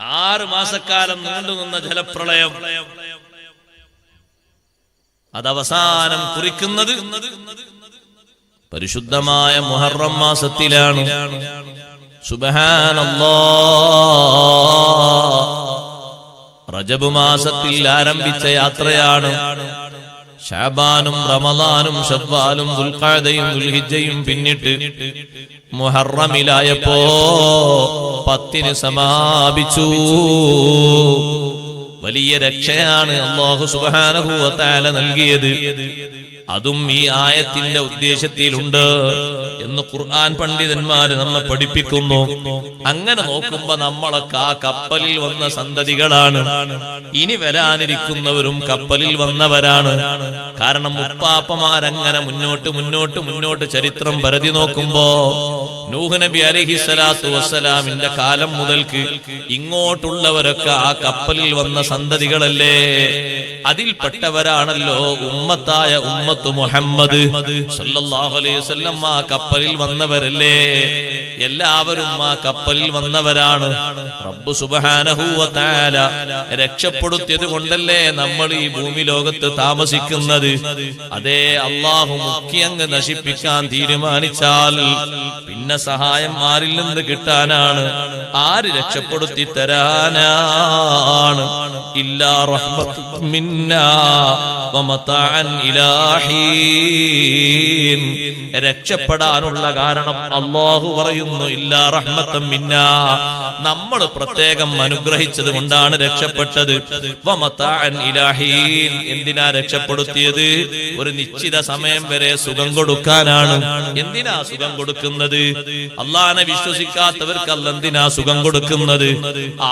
6 മാസക്കാലം നീണ്ടുനിന്ന ജലപ്രളയം അതവസാനം കുറിക്കുന്നത് പരിശുദ്ധമായ മുഹറം മാസത്തിലാണ്. സുബ്ഹാനല്ലാഹ്. റജബ് മാസത്തിൽ ആരംഭിച്ച യാത്രയാണ്. ശഅബാനും റമളാനും ശവ്വാലും ദുൽഖഅദയും ദുൽഹിജ്ജയും പിന്നിട്ട് മുഹറമിലായപ്പോ 10 സമാപിച്ചു. വലിയ രക്ഷയാണ് അല്ലാഹു സുബ്ഹാനഹു വ തആല നൽകിയത്. അതും ഈ ആയത്തിന്റെ ഉദ്ദേശത്തിലുണ്ട് എന്ന് ഖുർആൻ പണ്ഡിതന്മാര് നമ്മെ പഠിപ്പിക്കുന്നു. അങ്ങനെ നോക്കുമ്പോ നമ്മളൊക്കെ ആ കപ്പലിൽ വന്ന സന്തതികളാണ്. ഇനി വരാനിരിക്കുന്നവരും കപ്പലിൽ വന്നവരാണ്. കാരണം ഉപ്പാപ്പമാരങ്ങനെ മുന്നോട്ട് ചരിത്രം പരതി നോക്കുമ്പോ നൂഹ് നബി അലൈഹിസ്സലാത്തു വസ്സലാമിന്റെ കാലം മുതൽക്ക് ഇങ്ങോട്ടുള്ളവരൊക്കെ ആ കപ്പലിൽ വന്ന സന്തതികളല്ലേ. അതിൽപ്പെട്ടവരാണല്ലോ ഉമ്മത്തായ ഉമ്മത്ത് മുഹമ്മദ് സല്ലല്ലാഹു അലൈഹി വസല്ലം. ആ കപ്പലിൽ വന്നവരല്ലേ. എല്ലാവരും ആ കപ്പലിൽ വന്നവരാണ്. റബ്ബ് സുബ്ഹാനഹു വ തആല രക്ഷപ്പെടുത്തിയത് കൊണ്ടല്ലേ നമ്മൾ ഈ ഭൂമി ലോകത്ത് താമസിക്കുന്നത്. അതേ അല്ലാഹു മുക്കിയങ്ങ് നശിപ്പിക്കാൻ തീരുമാനിച്ചാൽ പിന്നെ സഹായം ആരിൽ നിന്ന് കിട്ടാനാണ്? ആര് രക്ഷപ്പെടുത്തി തരാനാണ്? ഇല്ലാ റഹ്മത്തുൻ മിന്നാ വമതഅൻ ഇലാഹീൻ. രക്ഷപ്പെടാനുള്ള കാരണം അല്ലാഹു പറയുന്നു ഇല്ലാ റഹ്മത്തുൻ മിന്നാ, നമ്മൾ പ്രത്യേകം അനുഗ്രഹിച്ചത് കൊണ്ടാണ് രക്ഷപ്പെട്ടത്. വമതഅൻ ഇലാഹീൻ. എന്തിനാ രക്ഷപ്പെടുത്തിയത്? ഒരു നിശ്ചിത സമയം വരെ സുഖം കൊടുക്കാനാണ്. എന്തിനാ സുഖം കൊടുക്കുന്നത്? അല്ലാഹനെ വിശ്വസിക്കാത്തവർക്ക് അല്ലാഹ് എന്തിനാ സുഖം കൊടുക്കുന്നത്?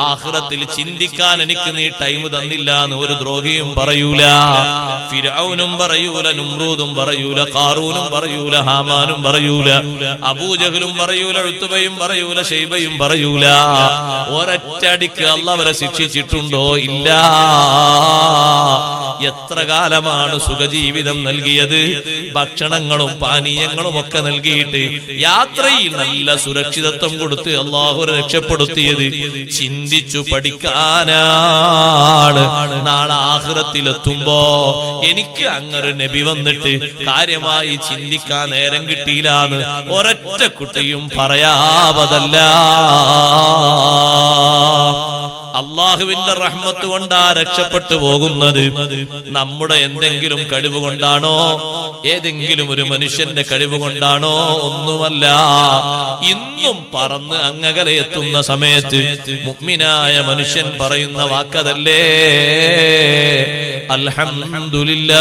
ആഖിറത്തിൽ ചിന്തിക്കാൻ എനിക്ക് നീ ടൈം തന്നില്ല എന്ന് ഒരു ദ്രോഹിയും പറയൂല. ഫിർഔനും പറയൂല, നമ്രൂദും പറയൂല, ഖാറൂനും പറയൂല, ഹാമാനും പറയൂല, അബൂജഹലും പറയൂല, ഉത്ബയും പറയൂല, ശൈബയും പറയൂല. ഒരൊറ്റടിക്ക് അല്ലാഹ് അവരെ ശിക്ഷിച്ചിട്ടുണ്ടോ? ഇല്ല. എത്ര കാലമാണ് സുഖജീവിതം നൽകിയത്? ഭക്ഷണങ്ങളും പാനീയങ്ങളും ഒക്കെ നൽകിയിട്ട് യാത്രയിൽ നല്ല സുരക്ഷിതത്വം കൊടുത്ത് അല്ലാഹു രക്ഷപ്പെടുത്തിയത് ചിന്തിച്ചു പഠിക്കാനാണ്. നാളെ ആഖിറത്തിലെത്തുമ്പോ എനിക്ക് അങ്ങൊരു നബി വന്നിട്ട് കാര്യമായി ചിന്തിക്കാൻ നേരം കിട്ടിയില്ലാന്ന് ഒരൊറ്റ കുട്ടിയും പറയാവതല്ല. അള്ളാഹുവിന്റെ റഹ്മത്ത് കൊണ്ടാ രക്ഷപ്പെട്ടു പോകുന്നത്. നമ്മുടെ എന്തെങ്കിലും കഴിവ് കൊണ്ടാണോ? ഏതെങ്കിലും ഒരു മനുഷ്യന്റെ കഴിവ് കൊണ്ടാണോ? ഒന്നുമല്ല. ഇന്നും പറന്ന് അങ്ങകലെ എത്തുന്ന സമയത്ത് മുഅ്മിനായ മനുഷ്യൻ പറയുന്ന വാക്കതല്ലേ, അൽഹംദുലില്ലാഹ്.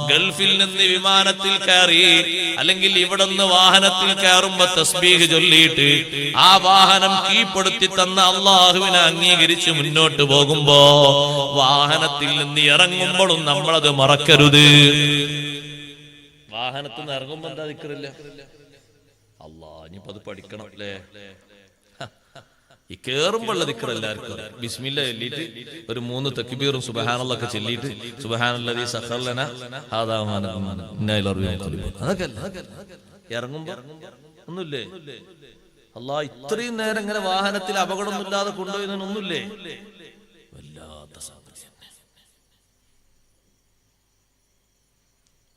ഗൾഫിൽ നിന്ന് വിമാനത്തിൽ കയറി അല്ലെങ്കിൽ ഇവിടെ നിന്ന് വാഹനത്തിൽ കയറുമ്പോ തസ്ബീഹ് ചൊല്ലിയിട്ട് ആ വാഹനം കീഴ്പ്പെടുത്തി തന്ന അള്ളാഹുവിനെ അംഗീകരിച്ച് മുന്നോട്ട് പോകുമ്പോ വാഹനത്തിൽ നിന്ന് ഇറങ്ങുമ്പോഴും നമ്മളത് മറക്കരുത്. വാഹനത്തിൽ നിന്ന് ഇറങ്ങുമ്പോ എന്താ ദിക്റില്ല? അല്ലാഹ് ഇനിയിപ്പോ അത് പഠിക്കണം അല്ലേ. ഈ കേറുമ്പോഴുള്ള ദിക്ർ എല്ലാവർക്കും ബിസ്മില്ല ചൊല്ലിയിട്ട് ഒരു 3 തക്ബീറും സുബ്ഹാനല്ലാഹ് ഒക്കെ ചൊല്ലിയിട്ട് സുബ്ഹാനല്ലദീ സഖറ ലനാ ഹാദാ മാ ഇന്നാ ഇലൈഹി റാജിഊൻ. അതൊക്കെ ഇറങ്ങുമ്പോ ഒന്നുമില്ലേ? അല്ലാഹ് ഇത്രയും നേരം ഇങ്ങനെ വാഹനത്തിൽ അപകടമൊന്നുമില്ലാതെ കൊണ്ടുപോയതൊന്നുമില്ലേ? വല്ലാത്ത സാധനം.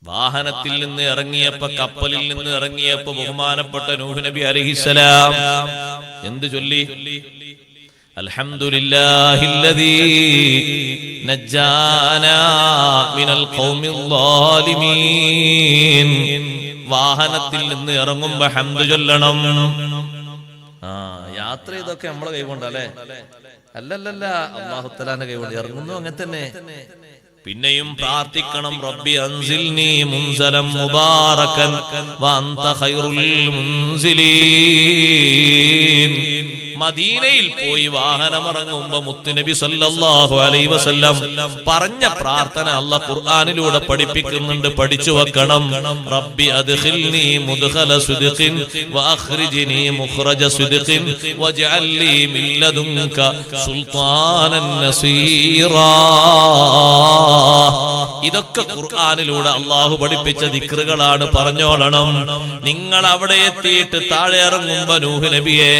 വാഹനത്തിൽ നിന്ന് ഇറങ്ങിയപ്പോ, കപ്പലിൽ നിന്ന് ഇറങ്ങിയപ്പോ ബഹുമാനപ്പെട്ട നൂഹ് നബി അലൈഹിസ്സലാം എന്ത് ചൊല്ലി? അൽഹംദുലില്ലാഹില്ലദീ നജ്ജാനാ മിനൽ ഖൗമിൽ ളാലിമീൻ. വാഹനത്തിൽ നിന്ന് ഇറങ്ങുമ്പോ ഹംദ് ചൊല്ലണം. യാത്ര ഇതൊക്കെ നമ്മളെ കൈകൊണ്ടല്ലേ? അല്ലല്ല, അല്ലാഹു തആലാന്റെ കൈകൊണ്ട്. ഇറങ്ങുന്നു അങ്ങനെ തന്നെ. പിന്നെയും പ്രാർത്ഥിക്കണം, റബ്ബി അൻസിൽനി മുൻസലം മുബാറകൻ വഅൻത ഖൈറുൽ മുൻസിലീൻ. മദീനയിൽ പോയി വാഹനമിറങ്ങുമ്പോ മുത്തുനബി സല്ലല്ലാഹു അലൈഹി വസല്ലം പറഞ്ഞ പ്രാർത്ഥന അല്ലാഹു ഖുർആനിലൂടെ പഠിപ്പിക്കുന്നുണ്ട്. പഠിച്ചു വെക്കണം. റബ്ബി അദ്ഖിൽനി മുദ്ഖല സിദ്ഖിൻ വഅഖ്രിജ്നി മുഖ്റജ സിദ്ഖിൻ വജ്അൽ ലീ മിൻ ലദുൻക സുൽത്താനൻ നസീറാ. ഇതൊക്കെ ഖുർആനിലൂടെ അല്ലാഹു പഠിപ്പിച്ച ദിക്റുകളാണ്. പറഞ്ഞോളണം. നിങ്ങൾ അവിടെ എത്തിയിട്ട് താഴെ ഇറങ്ങുമ്പോ നൂഹ് നബിയെ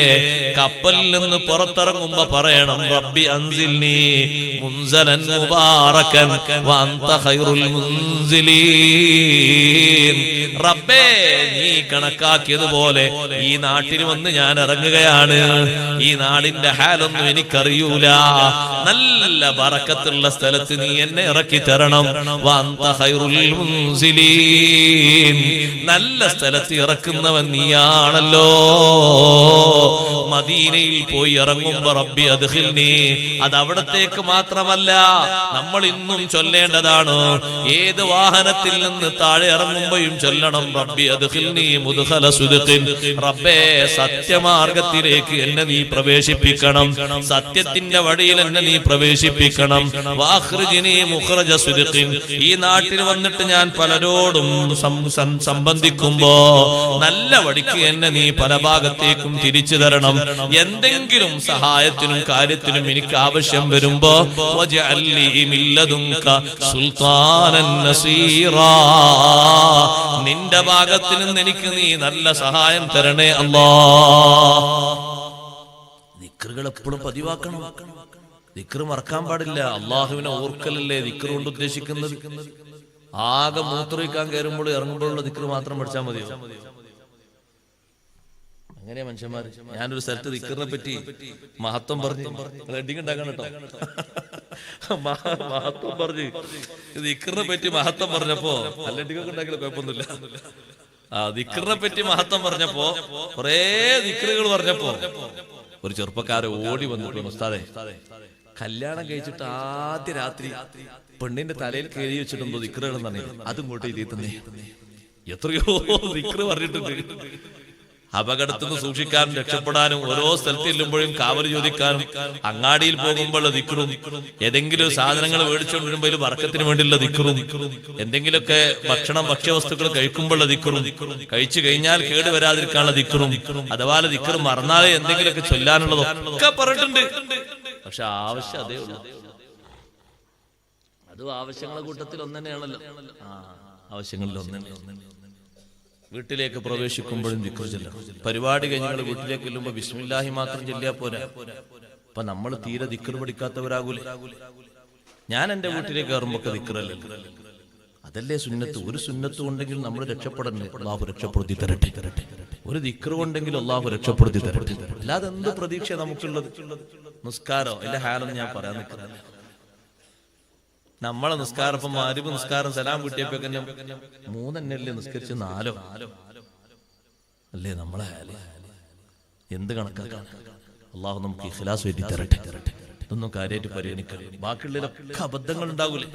കപ്പലിൽ നിന്ന് പുറത്തിറങ്ങുമ്പോ പറയണം റബ്ബി അൻസിൽനി മുൻസലൻ മുബാറകൻ വഅൻത ഖൈറുൽ മുൻസിലീൻ. റബ്ബേ നീ കണക്കാക്കിയതുപോലെ ഈ നാട്ടിൽ വന്ന് ഞാൻ ഇറങ്ങുകയാണ്. ഈ നാടിന്റെ ഹാലൊന്നും എനിക്കറിയൂല. നല്ല ബറക്കത്തുള്ള സ്ഥലത്ത് നീ എന്നെ ഇറക്കി തരണം. വഅൻത ഖൈറുൽ മുൻസിലീൻ. നല്ല സ്ഥലത്ത് ഇറക്കുന്നവൻ നീയാണല്ലോ. മദീനയിൽ പോയി ഇറങ്ങുമ്പോ റബ്ബി അദ്ഖിൽനി, അത് അവിടത്തേക്ക് മാത്രമല്ല, നമ്മൾ ഇന്നും ചൊല്ലേണ്ടതാണ്. ഏത് വാഹനത്തിൽ നിന്ന് താഴെ ഇറങ്ങുമ്പോഴും ചൊല്ലണം റബ്ബി അദ്ഖിൽനി മുദ്ഖല സിദ്ഖിൻ. റബ്ബേ സത്യമാർഗത്തിലേക്ക് എന്നെ നീ പ്രവേശിപ്പിക്കണം. സത്യത്തിന്റെ വഴിയിൽ എന്നെ നീ പ്രവേശിപ്പിക്കണം. വഅഖ്രിജ്നി മുഖ്റജ സിദ്ഖിൻ. ഈ നാട്ടിൽ വന്നിട്ട് ഞാൻ പലരോടും സംബന്ധിക്കുമ്പോ നല്ല വഴിക്ക് എന്നെ നീ പല ഭാഗത്തേക്കും തിരിച്ചു തരണം. എന്തെങ്കിലും സഹായത്തിനും കാര്യത്തിനും എനിക്ക് ആവശ്യം വരുമ്പോ വജ്അൽ ലീ മിൻ ലദുൻക സുൽത്താനൻ നസീറാ. നിന്റെ ഭാഗത്ത് നിന്ന് എനിക്ക് നീ നല്ല സഹായം തരണേ അല്ലാഹ്. ദിക്റുകൾ എപ്പോഴും പതിവാക്കണം. ദിക്റ് മറക്കാൻ പാടില്ല. അള്ളാഹുവിനെ ഓർക്കലല്ലേ ദിക്റ് കൊണ്ട് ഉദ്ദേശിക്കുന്നത്. ആകെ മൂത്രമൊഴിക്കാൻ കയറുമ്പോൾ ഇറങ്ങുമ്പോഴുള്ള ദിക്റ് മാത്രം പഠിച്ചാൽ മതിയോ? അങ്ങനെ മനുഷ്യന്മാര്. ഞാനൊരു സ്ഥലത്ത് ദിക്റിനെ പറ്റി മഹത്വം പറഞ്ഞു ഹെഡിങ് ഉണ്ടാക്കാൻ കേട്ടോ. മഹത്വം പറഞ്ഞു ദിക്റിനെ പറ്റി മഹത്വം പറഞ്ഞപ്പോ നല്ല ഹെഡിങ്ങൊക്കെ ഉണ്ടാക്കില്ല, കുഴപ്പമൊന്നുമില്ല. ദിക്റിനെ പറ്റി മഹത്വം പറഞ്ഞപ്പോ കൊറേ ദിക്റുകൾ പറഞ്ഞപ്പോ ഒരു ചെറുപ്പക്കാരെ ഓടി വന്നിട്ട് ഉസ്താദേ, കല്യാണം കഴിച്ചിട്ട് ആദ്യ രാത്രി പെണ്ണിന്റെ തലയിൽ കയറി വെച്ചിട്ടുണ്ടോ ദിക്റുകളെന്ന് പറഞ്ഞു. അതും കൂട്ടി ഇതിൽ തന്നെ എത്രയോ ദിക്റ് പറഞ്ഞിട്ടുണ്ട്. അപകടത്തുനിന്ന് സൂക്ഷിക്കാനും രക്ഷപ്പെടാനും ഓരോ സ്ഥലത്ത് ചെല്ലുമ്പോഴും കാവൽ ചോദിക്കാനും അങ്ങാടിയിൽ പോകുമ്പോഴുള്ള ദിക്റും ഏതെങ്കിലും സാധനങ്ങൾ മേടിച്ചുകൊണ്ട് വരുമ്പോൾ ബർക്കത്തിന് വേണ്ടിയുള്ള ദിക്റും എന്തെങ്കിലുമൊക്കെ ഭക്ഷ്യവസ്തുക്കൾ കഴിക്കുമ്പോഴുള്ള ദിക്റും കഴിച്ചു കഴിഞ്ഞാൽ കേട് വരാതിരിക്കാനുള്ള ദിക്റും അഥവാ ദിക്റ് മറന്നാലേ എന്തെങ്കിലുമൊക്കെ ചൊല്ലാനുള്ളതൊക്കെ പറഞ്ഞിട്ടുണ്ട്. പക്ഷെ ആവശ്യം അതേ ഉള്ളൂ. അതും ആവശ്യങ്ങളുടെ കൂട്ടത്തിൽ ഒന്ന് തന്നെയാണല്ലോ. ആവശ്യങ്ങളിൽ ഒന്ന് വീട്ടിലേക്ക് പ്രവേശിക്കുമ്പോഴും ദിക്ർ ചൊല്ലാം. പരിപാടി കഴിഞ്ഞ് വീട്ടിലേക്ക് ചെല്ലുമ്പോ ബിസ്മില്ലാഹി മാത്രം ചൊല്ലിയാ പോരാ. അപ്പൊ നമ്മൾ തീരെ ദിക്ർ പഠിക്കാത്തവരാകൂലേ? ഞാൻ എന്റെ വീട്ടിലേക്ക് കയറുമ്പോ ദിക്റല്ലേ, അതല്ലേ സുന്നത്ത്. ഒരു സുന്നത്ത് ഉണ്ടെങ്കിൽ നമ്മൾ രക്ഷപ്പെടണ്ടേ? അള്ളാഹു രക്ഷപ്പെടുത്തി തരട്ടെ. ഒരു ദിക്ർ ഉണ്ടെങ്കിൽ അള്ളാഹു രക്ഷപ്പെടുത്തി തരട്ടെ. അല്ലാതെ എന്ത് പ്രതീക്ഷ നമുക്കുള്ളത്? നിസ്കാരം എന്റെ ഹാലൊന്നും ഞാൻ പറയാൻ നിൽക്കുന്നില്ല. നമ്മളെ നിസ്കാരം ഇപ്പം മഗ്‌രിബ് നിസ്കാരം സലാം കിട്ടിയപ്പോ മൂന്നെണ്ണല്ലേ നിസ്കരിച്ച് 4 അല്ലേ നമ്മളെ എന്ത് കണക്കാക്കാൻ? അള്ളാഹു നമുക്ക് ഇഖ്ലാസ് വേണ്ടി തരട്ടെ. ഇതൊന്നും കാര്യമായിട്ട് പരിഗണിക്കരുത്. ബാക്കിയുള്ളതിലൊക്കെ അബദ്ധങ്ങൾ ഉണ്ടാകൂലേ?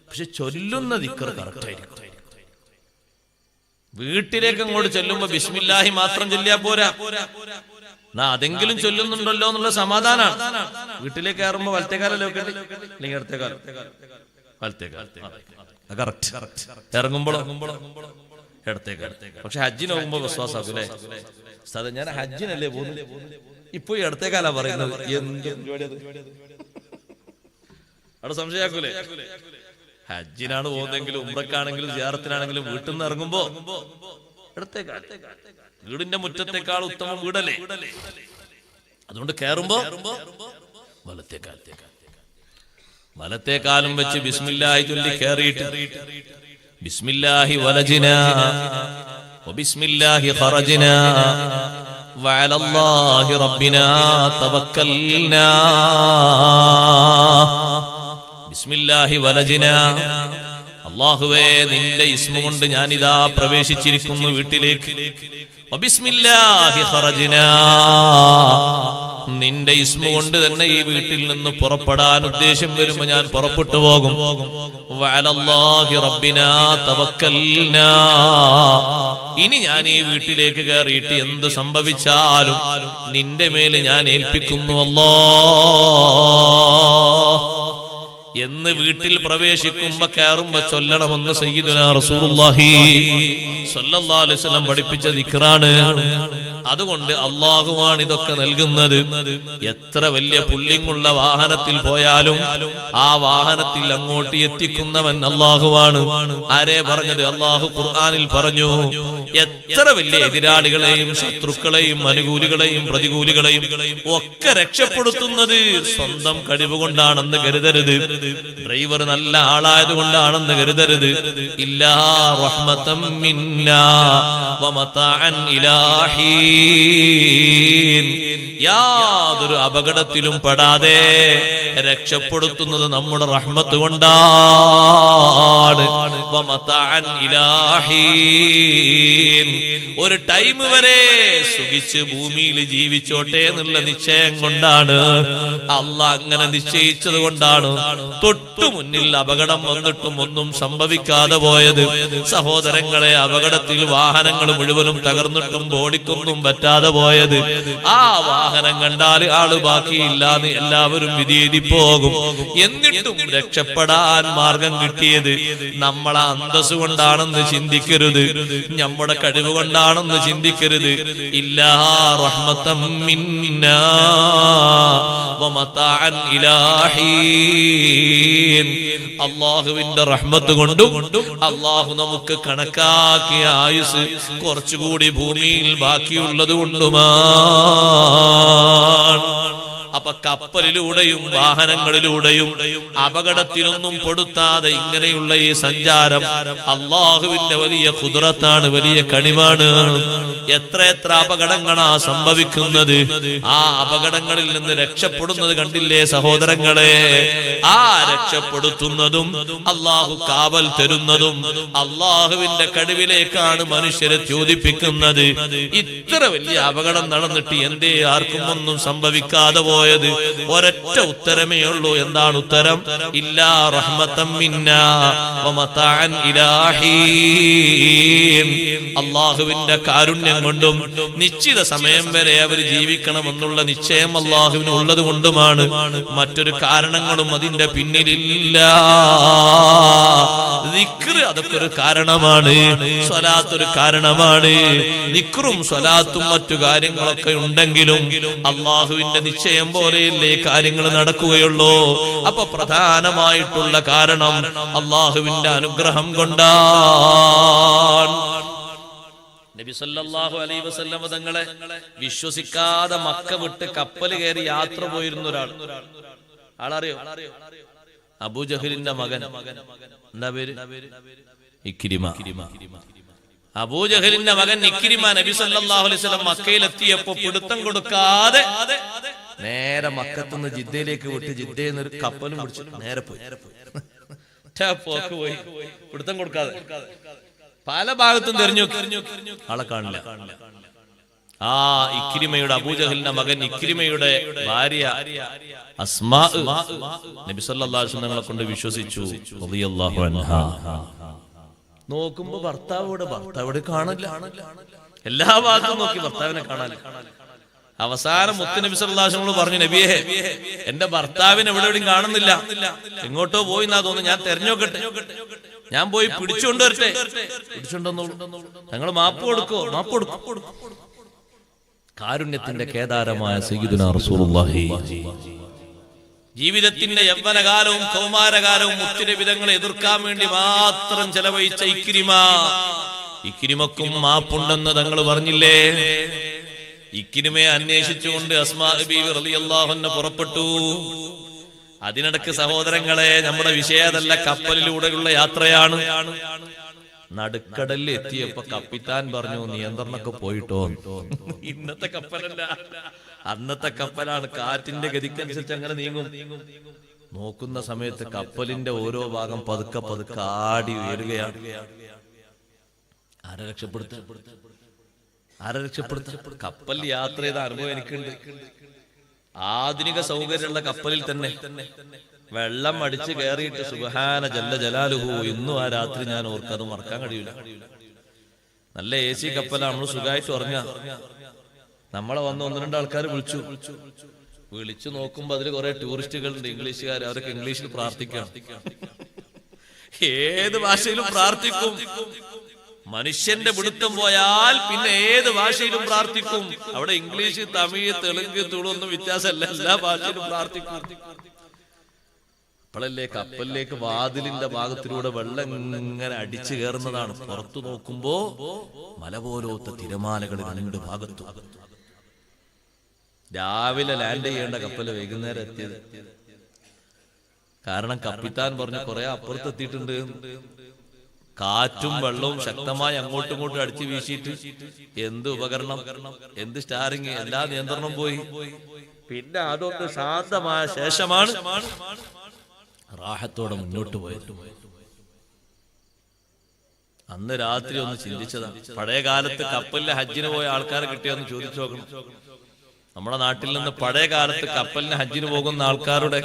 പക്ഷെ ചൊല്ലുന്ന ദിക്ർ കറക്റ്റ് ആയിരിക്കും. വീട്ടിലേക്ക് അങ്ങോട്ട് ചെല്ലുമ്പോ ബിസ്മില്ലാഹി മാത്രം ചൊല്ലിയാ പോരാ, അതെങ്കിലും ചൊല്ലുന്നുണ്ടല്ലോ എന്നുള്ള സമാധാനാണ്. വീട്ടിലേക്ക് കയറുമ്പോ വലത്തേക്കാലല്ലോ അല്ലെങ്കിൽ ഇടത്തേക്കാലം ഇറങ്ങുമ്പോഴോ ഇടത്തേക്കാൽ. പക്ഷെ ഹജ്ജിന് പോകുമ്പോ വിശ്വാസാക്കൂലേ? ഞാൻ ഹജ്ജിനല്ലേ പോകുന്നത്, ഇപ്പൊ ഇടത്തേക്കാലാ പറയുന്നത്. എന്ത് അവിടെ സംശയാക്കൂലേ? ഹജ്ജിനാണ് പോകുന്നതെങ്കിലും ഉംറക്കാണെങ്കിലും സിയാറത്തിനാണെങ്കിലും വീട്ടിൽ നിന്ന് ഇറങ്ങുമ്പോ ഇടത്തേക്കാൽ. വീടിന്റെ മുറ്റത്തേക്കാൾ ഉത്തമം വീടല്ലേ? അതുകൊണ്ട് കയറുമ്പോ വലത്തേക്കാലും വെച്ച് ബിസ്മില്ലാഹി ചൊല്ലി കയറിയിട്ട് ബിസ്മില്ലാഹി വലജിനാ വബിസ്മില്ലാഹി ഖറജ്നാ വഅലല്ലാഹി റബ്ബിനാ തവക്കൽനാ. ബിസ്മില്ലാഹി വലജിനാ, അല്ലാഹുവേ നിന്റെ ഇസ്മ കൊണ്ട് ഞാനിതാ പ്രവേശിച്ചിരിക്കുന്നു വീട്ടിലേക്ക്. വബിസ്മില്ലാഹി ഖറജ്നാ, നിന്റെ ഇസ്മ കൊണ്ട് തന്നെ ഈ വീട്ടിൽ നിന്ന് പുറപ്പെടാൻ ഉദ്ദേശം വരുമ്പോ ഞാൻ പുറപ്പെട്ടു പോകും. വഅലല്ലാഹി റബ്ബിനാ തവക്കൽനാ, ഇനി ഞാൻ ഈ വീട്ടിലേക്ക് കയറിയിട്ട് എന്ത് സംഭവിച്ചാലും നിന്റെ മേലെ ഞാൻ ഏൽപ്പിക്കുന്നു അല്ലാഹ് എന്ന് വീട്ടിൽ പ്രവേശിക്കുമ്പോ കയറുമ്പോ ചൊല്ലണമെന്ന് സയ്യിദുനാ റസൂലുള്ളാഹി സ്വല്ലല്ലാഹു അലൈഹി വസല്ലം പഠിപ്പിച്ച ദിക്റാണ്. അതുകൊണ്ട് അള്ളാഹുവാണ് ഇതൊക്കെ നൽകുന്നത്. എത്ര വലിയ പുല്ലിങ്ങുള്ള വാഹനത്തിൽ പോയാലും ആ വാഹനത്തിൽ അങ്ങോട്ട് എത്തിക്കുന്നവൻ അള്ളാഹുവാണ്. ആരെ പറഞ്ഞത്? അള്ളാഹു ഖുർആനിൽ പറഞ്ഞു. എത്ര വലിയ എതിരാളികളെയും ശത്രുക്കളെയും അനുകൂലികളെയും പ്രതികൂലികളെയും ഒക്കെ രക്ഷപ്പെടുത്തുന്നത് സ്വന്തം കഴിവ് കൊണ്ടാണെന്ന് കരുതരുത്. ഡ്രൈവർ നല്ല ആളായത് കൊണ്ടാണെന്ന് കരുതരുത്. ഇല്ലാ റഹ്മതം മിന്നാ വമതാഅൻ ഇലാഹി, യാതൊരു അപകടത്തിലും പെടാതെ രക്ഷപ്പെടുത്തുന്നത് നമ്മുടെ റഹ്മത്ത് കൊണ്ടാണ്. വമതാഅൻ ഇലാഹി, ഒരു ടൈം വരെ സുഖിച്ച് ഭൂമിയിൽ ജീവിച്ചോട്ടെ എന്നുള്ള നിശ്ചയം കൊണ്ടാണ്. അള്ളാഹ് അങ്ങനെ നിശ്ചയിച്ചത് കൊണ്ടാണ് തൊട്ടു മുന്നിൽ അപകടം വന്നിട്ടും ഒന്നും സംഭവിക്കാതെ പോയത്. സഹോദരങ്ങളെ, അപകടത്തിൽ വാഹനങ്ങൾ മുഴുവനും തകർന്നിട്ടും ഓടിക്കൊന്നും പറ്റാതെ പോയത്. ആ വാഹനം കണ്ടാൽ ആള് ബാക്കിയില്ലാന്ന് എല്ലാവരും വിധിയെഴുതി പോകും. എന്നിട്ടും രക്ഷപ്പെടാൻ മാർഗം കിട്ടിയത് നമ്മളെ അന്തസ് കൊണ്ടാണെന്ന് ചിന്തിക്കരുത്, നമ്മുടെ കഴിവ് കൊണ്ടാണെന്ന് ചിന്തിക്കരുത്. ഇല്ലാ റഹ്മതം മിന്നാ വമതാഅൻ ഇലാഹി, അള്ളാഹുവിന്റെ റഹ്മത്ത് കൊണ്ടും അള്ളാഹു നമുക്ക് കണക്കാക്കിയ ആയുസ് കുറച്ചുകൂടി ഭൂമിയിൽ ബാക്കിയുള്ളത് കൊണ്ടുമാണ്. അപ്പൊ കപ്പലിലൂടെയും വാഹനങ്ങളിലൂടെയും അപകടത്തിനൊന്നും പെടുത്താതെ ഇങ്ങനെയുള്ള ഈ സഞ്ചാരം അള്ളാഹുവിന്റെ വലിയ ഖുദ്റത്താണ്, വലിയ കണിവാണ്. എത്ര അപകടങ്ങളാ സംഭവിക്കുന്നത്. ആ അപകടങ്ങളിൽ നിന്ന് രക്ഷപ്പെടുന്നത് കണ്ടില്ലേ സഹോദരങ്ങളെ? ആ രക്ഷപ്പെടുത്തുന്നതും അള്ളാഹു കാവൽ തരുന്നതും അള്ളാഹുവിന്റെ കഴിവിലേക്കാണ് മനുഷ്യരെ ചോദിപ്പിക്കുന്നത്. ഇത്ര വലിയ അപകടം നടന്നിട്ട് എന്തേ ആർക്കും ഒന്നും സംഭവിക്കാതെ പോയത്? ഒരൊറ്റ ഉത്തരമേ ഉള്ളൂ. എന്താണ് ഉത്തരം? ഇല്ലാ റഹ്മതം മിന്നാ വമതാഅൻ ഇലാഹി, അള്ളാഹുവിന്റെ കാരുണ്യം കൊണ്ടും നിശ്ചിത സമയം വരെ അവർ ജീവിക്കണമെന്നുള്ള നിശ്ചയം അള്ളാഹുവിന് ഉള്ളത് കൊണ്ടുമാണ്. മറ്റൊരു കാരണങ്ങളും അതിന്റെ പിന്നിലില്ല. ദിക്ർ അതൊക്കെ ഒരു കാരണമാണ്, സ്വലാത്ത് ഒരു കാരണമാണ്. ദിക്റും സ്വലാത്തും മറ്റു കാര്യങ്ങളൊക്കെ ഉണ്ടെങ്കിലും അള്ളാഹുവിന്റെ നിശ്ചയം പോലെയല്ലേ കാര്യങ്ങൾ നടക്കുകയുള്ളൂ. അപ്പൊ പ്രധാനമായിട്ടുള്ള കാരണം അള്ളാഹുവിന്റെ അനുഗ്രഹം കൊണ്ടാണ്. നബി സല്ലല്ലാഹു അലൈഹി വസല്ലം തങ്ങളെ വിശ്വസിക്കാതെ മക്ക വിട്ട് കപ്പൽ കയറി യാത്ര പോയിരുന്ന ഒരാൾ, ആളറിയോ? അബൂജഹലിന്റെ മകൻ. എന്താ പേര്? ഇക്രിമ. അബൂജഹലിന്റെ മകൻ ഇക്രിമ നബി സല്ലല്ലാഹു അലൈഹി വസല്ലം മക്കയിലെത്തിയപ്പോ പിടുത്തം കൊടുക്കാതെ നേരെ മക്കത്തുനിന്ന് ജിദ്ദയിലേക്ക് വിട്ട് ജിദ്ദയിൽ നിന്ന് ഒരു കപ്പലും പിടിച്ചു നേരെ പോയി. പോയി പിടുത്തം കൊടുക്കാതെ പല ഭാഗത്തും തെരഞ്ഞു, ആളെ കാണില്ല. ആ ഇക്രിമയുടെ, അബൂജഹലിന്റെ മകൻ ഇക്രിമയുടെ ഭാര്യ അസ്മാ നബി സല്ലല്ലാഹു അലൈഹി വസല്ലം കൊണ്ട് വിശ്വസിച്ചു റളിയല്ലാഹു അൻഹാ. നോക്കുമ്പോ ഭർത്താവിടെ കാണില്ല. എല്ലാ ഭാഗത്തും നോക്കി ഭർത്താവിനെ കാണാൻ. അവസാനം മുത്ത് നബി സല്ലല്ലാഹു അലൈഹി വസല്ലം പറഞ്ഞു, നബിയേ, എന്റെ ഭർത്താവിനെ എവിടെയും കാണുന്നില്ല, എങ്ങോട്ടോ പോയി എന്നാ തോന്നുന്നു, ഞാൻ തെരഞ്ഞോക്കട്ടെ, ഞാൻ പോയി പിടിച്ചുകൊണ്ടുവരട്ടെ. പിടിച്ചുകൊണ്ടെന്നോളൂ, ഞങ്ങൾ മാപ്പ് കൊടുക്കോ? മാപ്പ് കൊടുക്കും. കാരുണ്യത്തിന്റെ കേദാരമായ സയ്യിദുനാ റസൂലുള്ളാഹി ജീവിതത്തിന്റെ യൗവനകാലവും കൗമാരകാലവും മുത്തുനബിതങ്ങളെ എതിർക്കാൻ വേണ്ടി മാത്രം ചെലവഴിച്ച ഇക്രിമക്കും മാപ്പുണ്ടെന്ന് തങ്ങൾ പറഞ്ഞില്ലേ? ഇക്രിമയെ അന്വേഷിച്ചുകൊണ്ട് അസ്മാ ബീവി റളിയല്ലാഹു അൻഹ പുറപ്പെട്ടു. അതിനിടക്ക് സഹോദരങ്ങളെ, നമ്മുടെ വിഷയതല്ല, കപ്പലിലൂടെയുള്ള യാത്രയാണ്. നടുക്കടലിൽ എത്തിയപ്പോ കപ്പിത്താൻ പറഞ്ഞു, നിയന്ത്രണമൊക്കെ പോയിട്ടോ. ഇന്നത്തെ കപ്പലല്ല, അന്നത്തെ കപ്പലാണ്. കാറ്റിന്റെ ഗതിക്കനുസരിച്ച് അങ്ങനെ നീങ്ങും. നോക്കുന്ന സമയത്ത് കപ്പലിന്റെ ഓരോ ഭാഗം പതുക്കെ പതുക്കെ ആടി ഉയരുകയാണ്. ആരെ രക്ഷപ്പെടുത്ത? കപ്പൽ യാത്ര ചെയ്ത അനുഭവം എനിക്കുണ്ട്. ആധുനിക സൗകര്യമുള്ള കപ്പലിൽ തന്നെ വെള്ളം അടിച്ച് കയറിയിട്ട് സുബ്ഹാന ജല്ല ജലാലുഹു ഇന്നും ആ രാത്രി ഞാൻ ഓർക്കത് മറക്കാൻ കഴിയില്ല. നല്ല AC കപ്പലാണ്, നമ്മൾ സുഖമായിട്ട് ഉറങ്ങാ. നമ്മളെ വന്ന് 1-2 ആൾക്കാർ വിളിച്ചു നോക്കുമ്പോ അതിൽ കുറെ ടൂറിസ്റ്റുകളുണ്ട്, ഇംഗ്ലീഷുകാർ. അവരൊക്കെ ഇംഗ്ലീഷിൽ പ്രാർത്ഥിക്കാം, ഏത് ഭാഷയിലും പ്രാർത്ഥിക്കും. മനുഷ്യന്റെ പിടുത്തം പോയാൽ പിന്നെ ഏത് ഭാഷയിലും പ്രാർത്ഥിക്കും. അവിടെ ഇംഗ്ലീഷ്, തമിഴ്, തെലുങ്ക്, തുളു ഒന്നും വ്യത്യാസമല്ല, എല്ലാ ഭാഷയിലും പ്രാർത്ഥിക്കും. അപ്പോഴല്ലേ കപ്പലിലേക്ക് വാതിലിന്റെ ഭാഗത്തിലൂടെ വെള്ളം ഇങ്ങനെ അടിച്ചു കയറുന്നതാണ്. പുറത്തു നോക്കുമ്പോ മല പോലത്തെ തിരമാലകൾ 2 ഭാഗത്തും. രാവിലെ ലാൻഡ് ചെയ്യേണ്ട കപ്പല് വൈകുന്നേരം എത്തിയത്. കാരണം കപ്പിത്താൻ പറഞ്ഞു കുറെ അപ്പുറത്തെത്തിയിട്ടുണ്ട്. കാറ്റും വെള്ളവും ശക്തമായി അങ്ങോട്ടും ഇങ്ങോട്ടും അടിച്ചു വീശിയിട്ട് എന്ത് ഉപകരണം, എന്ത് സ്റ്റാറിങ്, എല്ലാ നിയന്ത്രണം പോയി. പിന്നെ അതൊക്കെ ശാന്തമായ ശേഷമാണ് റാഹത്തോടെ മുന്നോട്ട് പോയത്. അന്ന് രാത്രി ഒന്ന് ചിന്തിച്ചതാണ്. പഴയ കാലത്ത് കപ്പലിലെ ഹജ്ജിന് പോയ ആൾക്കാരെ കിട്ടിയെന്ന് ചോദിച്ചു നോക്കണം. നമ്മുടെ നാട്ടിൽ നിന്ന് പഴയ കാലത്ത് കപ്പലിന് ഹജ്ജിന് പോകുന്ന ആൾക്കാരുടെ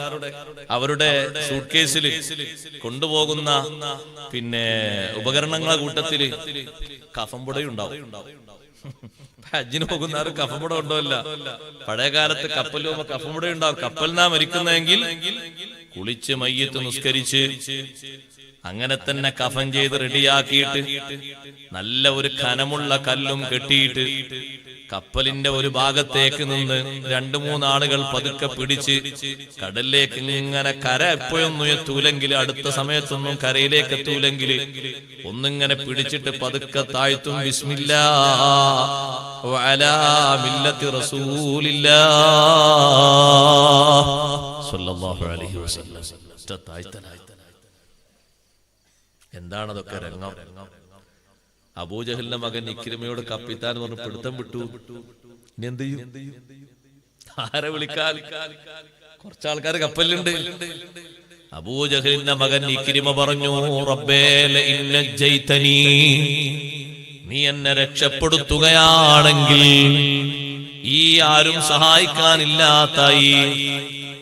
അവരുടെ സൂട്ട്കേസിൽ കൊണ്ടുപോകുന്ന പിന്നെ ഉപകരണങ്ങളെ കൂട്ടത്തില് കഫംപുടയുണ്ടാവും. ഹജ്ജിന് പോകുന്ന ആരും കഫംപുട ഉണ്ടോല്ല. പഴയ കാലത്ത് കപ്പൽ പോകുമ്പോ കഫംപുട ഉണ്ടാവും. കപ്പലിനാ മരിക്കുന്നെങ്കിൽ കുളിച്ച് മയ്യത്ത് നിസ്കരിച്ച് അങ്ങനെ തന്നെ കഫൻ ചെയ്ത് റെഡിയാക്കിയിട്ട് നല്ല ഒരു കനമുള്ള കല്ലും കെട്ടിയിട്ട് കപ്പലിന്റെ ഒരു ഭാഗത്തേക്ക് നിന്ന് 2-3 ആളുകൾ പതുക്കെ പിടിച്ച് കടലിലേക്ക് ഇങ്ങനെ, കര എപ്പോഴൊന്നും എത്തൂലെങ്കിൽ, അടുത്ത സമയത്തൊന്നും കരയിലേക്ക് എത്തൂലെങ്കിൽ ഒന്നിങ്ങനെ പിടിച്ചിട്ട് പതുക്കെ താഴ്ത്തും. ബിസ്മില്ലാഹ് വഅലാ മില്ലത്തി റസൂലില്ലാഹ് സ്വല്ലല്ലാഹു അലൈഹി വസല്ലം. എന്താണതൊക്കെ രംഗം. അബൂജഹലിന്റെ മകൻ ഇക്രിമയോട് കപ്പിത്താൻ പറഞ്ഞു പിടുത്തം വിട്ടു. ഇനി എന്ത് ചെയ്യും? ആരെ വിളിക്കാൻ? കുറച്ചാൾക്കാർ കപ്പലിലുണ്ട്. അബൂജഹലിന്റെ മകൻ ഇക്രിമ പറഞ്ഞു, റബ്ബേ ലഇൻ നജൈതനീ, നീ എന്നെ രക്ഷപ്പെടുത്തുകയാണെങ്കിൽ ഈ ആരും സഹായിക്കാനില്ലാത്ത ഈ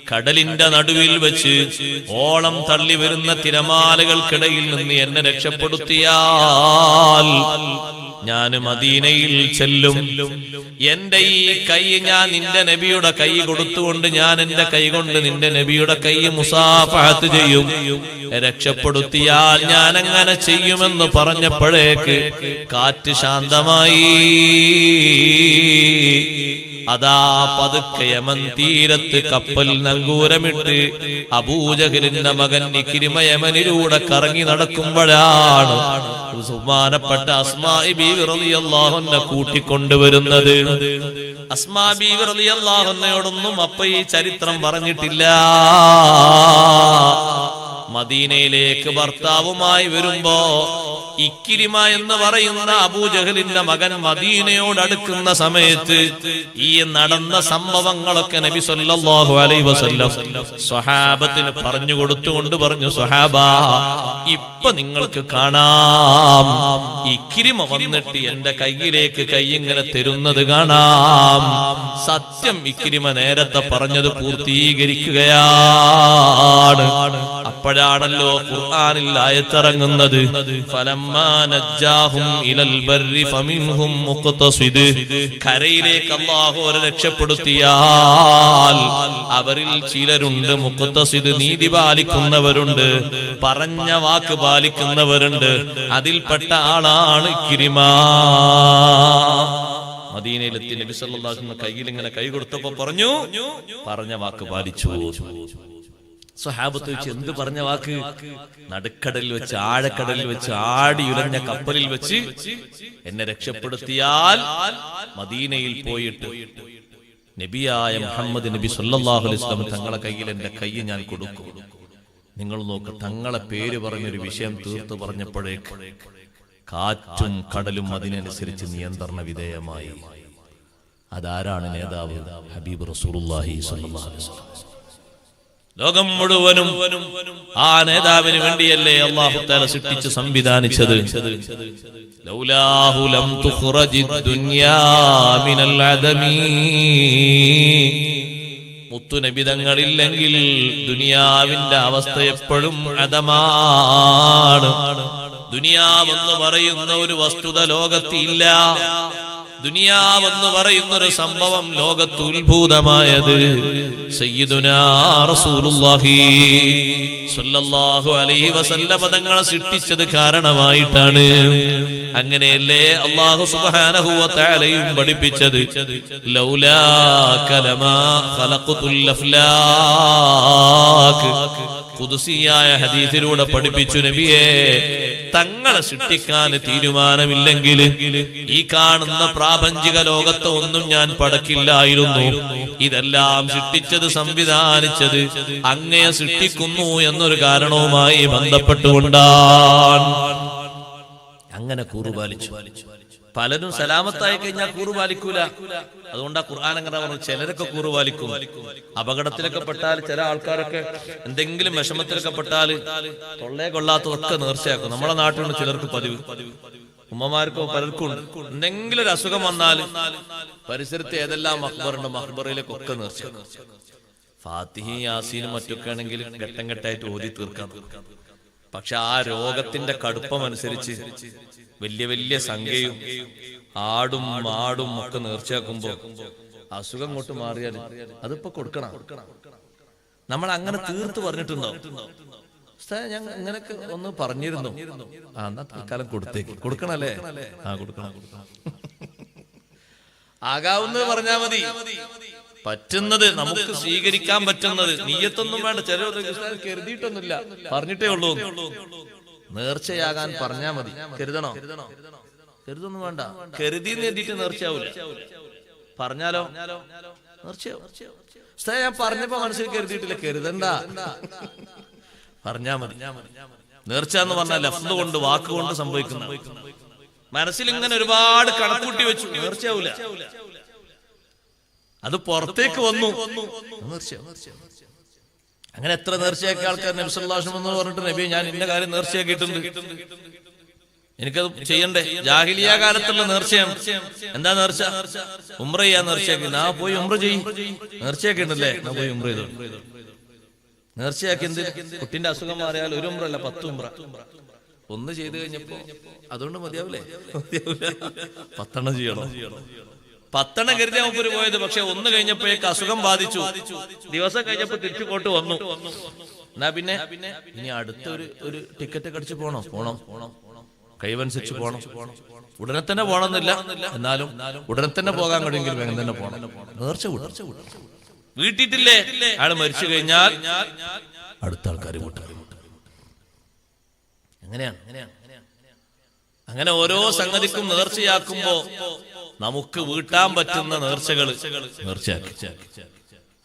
കടലിന്റെ നടുവിൽ വെച്ച് ഓളം തള്ളി വരുന്ന തിരമാലകൾക്കിടയിൽ നിന്ന് എന്നെ രക്ഷപ്പെടുത്തിയാൽ ഞാൻ മദീനയിൽ ചെല്ലും. എന്റെ ഈ കൈ ഞാൻ നിന്റെ നബിയുടെ കൈ കൊടുത്തുകൊണ്ട് ഞാൻ എന്റെ കൈ കൊണ്ട് നിന്റെ നബിയുടെ കൈ മുസാഫഹത്ത് ചെയ്യും. രക്ഷപ്പെടുത്തിയാൽ ഞാൻ അങ്ങനെ ചെയ്യുമെന്ന് പറഞ്ഞപ്പോഴേക്ക് കാറ്റ് ശാന്തമായി. അതാ പതുക്കെ യമൻ തീരത്ത് കപ്പൽ നങ്കൂരമിട്ട് അബൂജഹലിന്റെ മകൻ ഇക്രിമ യമനിലൂടെ കറങ്ങി നടക്കുമ്പോഴാണ് ബഹുമാനപ്പെട്ട അസ്മാ ബീവി റളിയല്ലാഹു അൻഹ കൂട്ടിക്കൊണ്ടുവരുന്നത്. അസ്മാ ബീവി റളിയല്ലാഹു അൻഹയോടൊന്നും അപ്പ ഈ ചരിത്രം പറഞ്ഞിട്ടില്ല. മദീനയിലേക്ക് ഭർത്താവുമായി വരുമ്പോ ഇക്രിമ എന്ന് പറയുന്ന അബൂജഹലിന്റെ മകൻ മദീനയോട് അടുക്കുന്ന സമയത്ത് ഈ നടന്ന സംഭവങ്ങളൊക്കെ നബി സല്ലല്ലാഹു അലൈഹി വസല്ലം സ്വഹാബത്തിന് പറഞ്ഞു കൊടുത്തുകൊണ്ട് പറഞ്ഞു, സ്വഹാബാ ഇപ്പൊ നിങ്ങൾക്ക് കാണാം ഇക്രിമ വന്നിട്ട് എന്റെ കയ്യിലേക്ക് കൈ ഇങ്ങനെ തരുന്നത് കാണാം. സത്യം ഇക്രിമ നേരത്തെ പറഞ്ഞത് പൂർത്തീകരിക്കുകയാണ്. അപ്പോഴാണല്ലോ ഖുർആനിൽ ആയത്തിറങ്ങുന്നത്, ഫലമ്മാ നജ്ജാഹും ഇലൽ ബർരി ഫമിൻഹും മുഖ്തസിദ്. കരയിലേക്ക് അല്ലാഹു അവരെ രക്ഷപ്പെടുത്തിയാൽ അവരിൽ ചിലരുണ്ട് മുഖ്തസിദ്, നീതി പാലിക്കുന്നവരുണ്ട്, പറഞ്ഞ വാക്ക് പാലിക്കുന്നവരുണ്ട്. അതിൽപ്പെട്ട ആളാണ് ഇക്രിമ. മദീനയിലെത്തി നബി സല്ലല്ലാഹു അലൈഹി വസല്ലം കയ്യിൽ ഇങ്ങനെ കൈ കൊടുത്തപ്പോ പറഞ്ഞു, പറഞ്ഞ വാക്ക് പാലിച്ചു. സ്വഹാബത്ത് വെച്ച് എന്ത് പറഞ്ഞ വാക്ക്? നടുക്കടലിൽ വെച്ച്, ആഴക്കടലിൽ വെച്ച്, ആടിയുലഞ്ഞ കപ്പലിൽ വെച്ച് എന്നെ രക്ഷപ്പെടുത്തിയാൽ മദീനയിൽ പോയിട്ട് നബിയായ മുഹമ്മദ് നബി സല്ലല്ലാഹു അലൈഹി വസല്ലം തങ്ങളെ കയ്യിൽ എന്റെ കൈ ഞാൻ കൊടുക്കും. നിങ്ങൾ നോക്ക്, തങ്ങളെ പേര് പറഞ്ഞൊരു വിഷയം തീർത്തു പറഞ്ഞപ്പോഴേക്ക് കാറ്റും കടലും അതിനനുസരിച്ച് നിയന്ത്രണ വിധേയമായി. അതാരാണ് നേതാവ്? ഹബീബ് റസൂലുള്ളാഹി സ്വല്ലല്ലാഹു അലൈഹി വസല്ലം. ലോകം മുഴുവനും ആ നേതാവിന് വേണ്ടിയല്ലേ അല്ലാഹു തആല സൃഷ്ടിച്ച് സംവിധാനിച്ചത്. ലൗലാഹു ലം തുഖ്റജി ദുനിയാ മിനൽ അദമി മുത്തുനബിതങ്ങളില്ലെങ്കിൽ ദുനിയാവിന്റെ അവസ്ഥ എപ്പോഴും അധമാണ്. ദുനിയാവെന്ന് പറയുന്ന ഒരു വസ്തുത ലോകത്തില്ല. ദുനിയാവെന്ന് പറയുന്ന ഒരു സംഭവം ലോകത്ത് ഉത്ഭൂതമായത് സയ്യിദുനാ റസൂലുള്ളാഹി സ്വല്ലല്ലാഹു അലൈഹി വസല്ലം തങ്ങളെ സൃഷ്ടിച്ചത് കാരണമായിട്ടാണ്. അങ്ങനെയല്ലേ അല്ലാഹു സുബ്ഹാനഹു വ തആലയും പഠിപ്പിച്ചത് ലൗലാ കലമാ ഖലഖതുൽ അഫ്ലാഖ്. ഖുദ്സിയായ ഹദീസിലൂടെ പഠിപ്പിച്ചു നബിയെ, തങ്ങളെ സൃഷ്ടിക്കാൻ തീരുമാനമില്ലെങ്കിൽ ഈ കാണുന്ന പ്രാപഞ്ചിക ലോകത്തെ ഒന്നും ഞാൻ പടക്കില്ലായിരുന്നു. ഇതെല്ലാം സൃഷ്ടിച്ചത്, സംവിധാനിച്ചത് അങ്ങയെ സൃഷ്ടിക്കുന്നു എന്നൊരു കാരണവുമായി ബന്ധപ്പെട്ടുകൊണ്ടാണ്. അങ്ങനെ കൂറുപാലിച്ചു. പലരും സലാമത്തായി കഴിഞ്ഞാൽ കൂറുപാലിക്കൂല. അതുകൊണ്ടാ ഖുർആൻ അങ്ങനെ പറഞ്ഞു, ചിലരൊക്കെ കൂറുപാലിക്കും. അപകടത്തിലൊക്കെ പെട്ടാൽ ചില ആൾക്കാരൊക്കെ എന്തെങ്കിലും വിഷമത്തിലൊക്കെ പെട്ടാൽ തൊള്ളേ കൊള്ളാത്തതൊക്കെ നേർച്ചയാക്കും. നമ്മളെ നാട്ടിലുള്ള ചിലർക്ക് പതിവ്, ഉമ്മമാർക്കോ പലർക്കും ഉണ്ട്. എന്തെങ്കിലും ഒരു അസുഖം വന്നാൽ പരിസരത്ത് ഏതെല്ലാം മഖ്ബറുണ്ട്, മഖ്ബറയിലേക്കൊക്കെ നേർച്ചയാക്കും. ഫാത്തിഹയും യാസീനും മറ്റൊക്കെ ആണെങ്കിൽ ഘട്ടം ഘട്ടമായിട്ട് ഓതി തീർക്കാം. പക്ഷെ ആ രോഗത്തിന്റെ കടുപ്പമനുസരിച്ച് വലിയ വലിയ സംഖ്യയും ആടും മാടും ഒക്കെ നേർച്ചയാക്കുമ്പോ അസുഖം കൊണ്ട് മാറിയാൽ അതിപ്പോ കൊടുക്കണം. നമ്മൾ അങ്ങനെ തീർത്ത് പറഞ്ഞിട്ടുണ്ടോ? ഞാൻ ഇങ്ങനൊക്കെ ഒന്ന് പറഞ്ഞിരുന്നു. എന്നാ തൽക്കാലം കൊടുത്തേക്ക്. കൊടുക്കണല്ലേ? കൊടുക്കണം. ആകാവുന്നത് പറഞ്ഞാ മതി. പറ്റുന്നത് നമുക്ക് സ്വീകരിക്കാൻ പറ്റുന്നത്. നീയത്തൊന്നും വേണ്ട. ചില കരുതിയിട്ടൊന്നുമില്ല, പറഞ്ഞിട്ടേ ഉള്ളൂ. നേർച്ചയാകാൻ പറഞ്ഞാ മതി. കരുതണോ? കരുതൊന്നും വേണ്ട. കരുതി നേടിയിട്ട് നേർച്ചയാവൂല. പറഞ്ഞാലോ നേർച്ചയാവും. ഞാൻ പറഞ്ഞപ്പോ മനസ്സിൽ കരുതിയിട്ടില്ല, കരുതണ്ട, പറഞ്ഞാ മതി. നേർച്ച എന്ന് പറഞ്ഞാൽ ലഫ്ള് കൊണ്ട്, വാക്കുകൊണ്ട് സംഭവിക്കുന്ന. മനസ്സിൽ ഇങ്ങനെ ഒരുപാട് കണക്കൂട്ടി വെച്ചു, നേർച്ചയാവൂല. അത് പുറത്തേക്ക് വന്നു, അങ്ങനെ എത്ര നേർച്ചയാക്കിയ ആൾക്കാർ നബി സല്ലല്ലാഹു അലൈഹി വസല്ലം പറഞ്ഞിട്ട്, നബി ഞാൻ ഇന്ന കാര്യം നേർച്ചയാക്കിയിട്ടുണ്ട്, എനിക്കത് ചെയ്യണ്ടേ. ജാഹിലിയ കാലത്തുള്ള നേർച്ചയാണ്. എന്താ നേർച്ച? ഉംറ ചെയ്യാൻ നേർച്ചയാക്കി. നാ പോയി ഉംറ ചെയ്യും. നേർച്ചയാക്കിണ്ടല്ലേ, നാ പോയി ഉംറ ചെയ്തു. നേർച്ചയാക്കി എന്ത്? കുട്ടിന്റെ അസുഖം മാറിയാൽ ഒരു ഉംറ അല്ല 10 ഉംറ. ഒന്ന് ചെയ്ത് കഴിഞ്ഞപ്പോ അതുകൊണ്ട് മതിയാവില്ലേ? 10 ചെയ്യണം. 10 കരുതിയാ മുമ്പ് പോയത്. പക്ഷെ ഒന്ന് കഴിഞ്ഞപ്പോഴേക്ക് അസുഖം ബാധിച്ചു. ദിവസം കഴിഞ്ഞപ്പോ തിരിച്ചുകൊണ്ട് വന്നു. എന്നാ പിന്നെ ഇനി അടുത്ത ഒരു ടിക്കറ്റ് കടിച്ചു പോണം. കഴിവനുസരിച്ച് പോണം. ഉടനെ തന്നെ പോണമെന്നില്ല, എന്നാലും ഉടനെ തന്നെ പോകാൻ കഴിയുമെങ്കിൽ വേഗം തന്നെ പോകണം. നേർച്ച വീട്ടിട്ടില്ലേ? അയാൾ മരിച്ചു കഴിഞ്ഞാൽ അടുത്ത ആൾക്കാർ കൂട്ടും. അങ്ങനെയാണ്. അങ്ങനെ ഓരോ സംഗതിക്കും നേർച്ചയാക്കുമ്പോ നമുക്ക് വീട്ടാൻ പറ്റുന്ന നേർച്ചകൾ നേർച്ചയാക്കി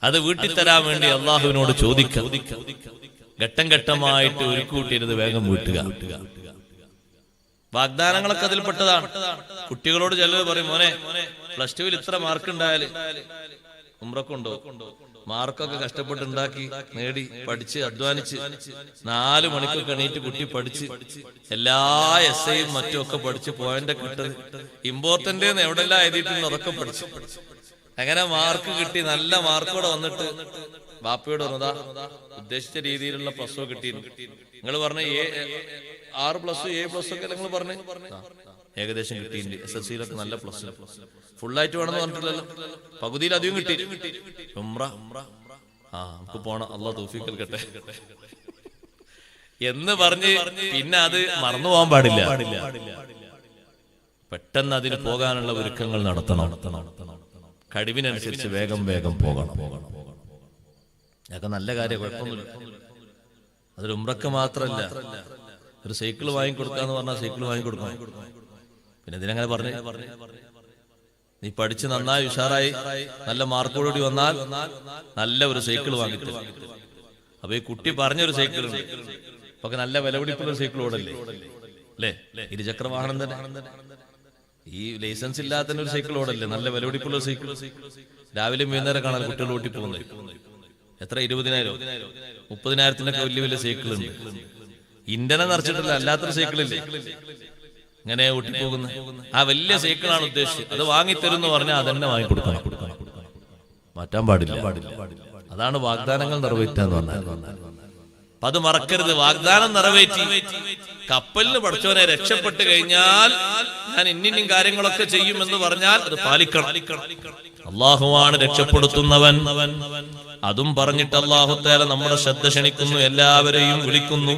അത് വീട്ടിത്തരാൻ വേണ്ടി അള്ളാഹുവിനോട് ചോദിക്കുക. ഘട്ടം ഘട്ടമായിട്ട് ഒരുക്കൂട്ടിയിരുന്ന് വേഗം വീട്ടുക. വാഗ്ദാനങ്ങളൊക്കെ അതിൽപ്പെട്ടതാണ്. കുട്ടികളോട് ചിലർ പറയും, മോനെ +2 ഇത്ര മാർക്ക് ഉണ്ടായാല് ഉംറക്കുണ്ടോ? മാർക്കൊക്കെ കഷ്ടപ്പെട്ടുണ്ടാക്കി നേടി പഠിച്ച് അധ്വാനിച്ച് 4 മണിക്കൊക്കെ എണീറ്റ് കുട്ടി പഠിച്ച് എല്ലാ എസ്ഐയും മറ്റും ഒക്കെ പഠിച്ച് പോയിന്റ് കിട്ടത് ഇമ്പോർട്ടന്റ് എവിടെല്ലാം എഴുതിയിട്ടുണ്ട് അതൊക്കെ പഠിച്ചു. അങ്ങനെ മാർക്ക് കിട്ടി. നല്ല മാർക്കോടെ വന്നിട്ട് ബാപ്പയോട് വന്നതാ ഉദ്ദേശിച്ച രീതിയിലുള്ള +2 കിട്ടിയിരുന്നു. നിങ്ങൾ പറഞ്ഞ 6+, 7+ ഒക്കെ നിങ്ങൾ പറഞ്ഞു ഏകദേശം കിട്ടിയിട്ടുണ്ട്. SSLC നല്ല പ്ലസ്. ഫുള്ളായിട്ട് വേണമെന്ന് പറഞ്ഞിട്ടില്ലല്ലോ, പകുതിയിൽ അധികം കിട്ടി. ഉംറ നമുക്ക് പോണം, അള്ളാഹു തൗഫീഖ് നൽകട്ടെ എന്ന് പറഞ്ഞ് പിന്നെ അത് മറന്നു പോകാൻ പാടില്ല. പെട്ടെന്ന് അതിന് പോകാനുള്ള ഒരുക്കങ്ങൾ നടത്തണം. കഴിവിനനുസരിച്ച് വേഗം പോകണം. അതൊക്കെ നല്ല കാര്യം, കുഴപ്പമൊന്നുമില്ല. അതൊരു ഉംറക്ക് മാത്രമല്ല. ഒരു സൈക്കിൾ വാങ്ങിക്കൊടുക്കാന്ന് പറഞ്ഞാൽ സൈക്കിൾ വാങ്ങിക്കൊടുക്കണം. പിന്നെ ഇതിനങ്ങനെ പറഞ്ഞു, നീ പഠിച്ച് നന്നായി ഉഷാറായി നല്ല മാർക്കോടുകൂടി വന്നാൽ നല്ല ഒരു സൈക്കിൾ വാങ്ങിട്ട്. അപ്പൊ ഈ കുട്ടി പറഞ്ഞൊരു സൈക്കിൾ ഉണ്ട്, അപ്പൊ നല്ല വിലപിടിപ്പുള്ള സൈക്കിൾ ഓടല്ലേ അല്ലേ? ഇരുചക്ര വാഹനം തന്നെ. ഈ ലൈസൻസ് ഇല്ലാത്ത ഒരു സൈക്കിൾ ഓടല്ലേ, നല്ല വിലപിടിപ്പുള്ള സൈക്കിൾ. രാവിലെ വൈകുന്നേരം കാണാൻ കുട്ടികൾ ഓട്ടി പോകുന്നത്. എത്ര? 20,000 30,000 വലിയ വലിയ സൈക്കിൾ ഉണ്ട്. ഇന്ധനം നിറച്ചിട്ടില്ല, അല്ലാത്തൊരു സൈക്കിളില്ലേ ഇങ്ങനെ ഓട്ടിപ്പോകുന്ന ആ വലിയ സൈക്കിളാണ് ഉദ്ദേശിച്ചത്. അത് വാങ്ങിത്തരും എന്ന് പറഞ്ഞാൽ അതന്നെ വാങ്ങിക്കൊടുക്കണം, മാറ്റാൻ പാടില്ല. അതാണ് വാഗ്ദാനങ്ങൾ നിറവേറ്റുക എന്ന് പറഞ്ഞാൽ. അത് മറക്കരുത്. വാഗ്ദാനം നിറവേറ്റി കപ്പലിന് പഠിച്ചവനെ രക്ഷപ്പെട്ട് കഴിഞ്ഞാൽ ഞാൻ ഇന്നിന്നും കാര്യങ്ങളൊക്കെ ചെയ്യുമെന്ന് പറഞ്ഞാൽ അത് പാലിക്കണം. അള്ളാഹുവാണ് രക്ഷപ്പെടുത്തുന്നവൻ. അതും പറഞ്ഞിട്ട് അല്ലാഹു തആല നമ്മുടെ ശ്രദ്ധ ക്ഷണിക്കുന്നു, എല്ലാവരെയും വിളിക്കുന്നു.